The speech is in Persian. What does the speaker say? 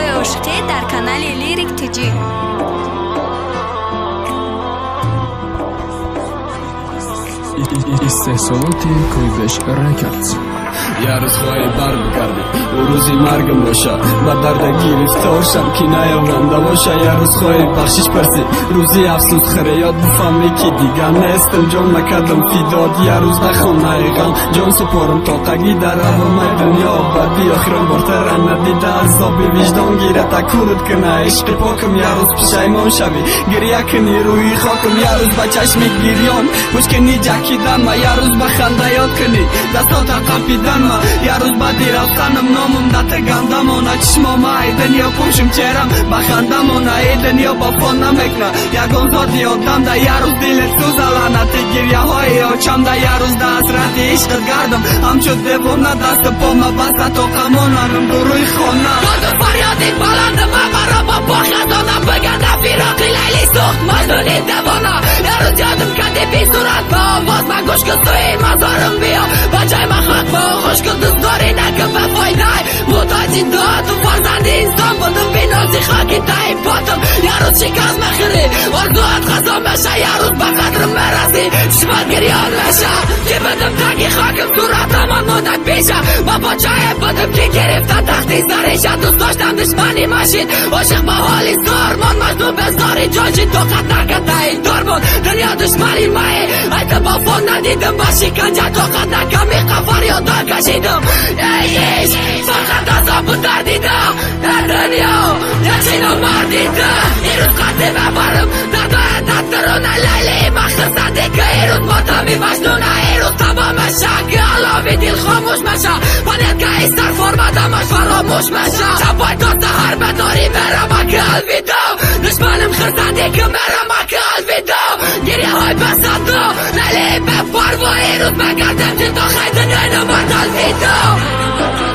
ҳолҳои ошиқӣ дар канали Lyric TG. استحصالات کویبش رکردز. یه روز خواهی بر بگردی و روزی مرگم باشه با درد گرفتار شم که نیامنده باشه. یه روز خواهی بخشش پرسی روزی افسوس خریاد بفهمی که دیگه نیستم جان نکردم فیداد. یه روز نخوام نیغم جان سپارم تا قگی در روامه دنیا بدی آخرم بارتر ندیده عذاب وجدان گیره تکورت کنه عشق پاکم. یه روز پشیمان شوی گریه کنی روی خاکم. یه روز با چشم گریان خوش کنی جکیدن و یه روز بخنده یاد کنی دستات قپیدن و یه روز بعدی رفتنم نامم دت گندمانه چشمامه ای دنیا پوشم چهرم بخندمانه ای دنیا با پا نمیکنه یگان ذات یادم ده یه روز دلت سوزه لعنت گریه های آچم ده یه روز ده حسرت عشقت گردم همچو دیوانه دست پا مبسته تا قمانم دو روی خانه داد فریادی بلند مرا با پا خزانم بگرده فراقی لیلی سخت مجنونی دیوانه یه روز یادم کردی بی صورت با آواز من گوش کن توی مزارم بیا با جای من خاک با خوش کن دوستداری نکن به فایده محتاجی داد تو فرزند انسان بودم بی نازی خاکی تایی پاتم یه روز شکست مخیری اردوات خزان بشه یه روز بقدرم مرسی چشمات گریان بشه که بدم تاکی خاکم صورتم آن مدت پیشه با پاچای بدم که گرفتن تختی سرشه دوست داشتم دشمنی ماشین عاشق با حالی سارمان مجنون بزاری جانشین توقت نکت این دار بود دنیا دشمنی مایی ایت با فون ندیدم با شکنجه توقت نکمی قفر یادان کشیدم ایش فقط عذاب دردیدم در دنیا یچینو مردیدم این روز قطعی ببرم دردای دسترونه لیلی مخصصنده که این روز ماتمی مجنونه این روز تمام شک علاوی دل خاموش مشه پانیت که ایستر فرمدمش فراموش مشه شبای تا سهر بداری مرم اکه الویدا دشمنم خرسنده که مرم اکه الویدا گریه های بسنده لیلی به پروا این روز بگردم که تا خیلی دنیا نمارد الویدا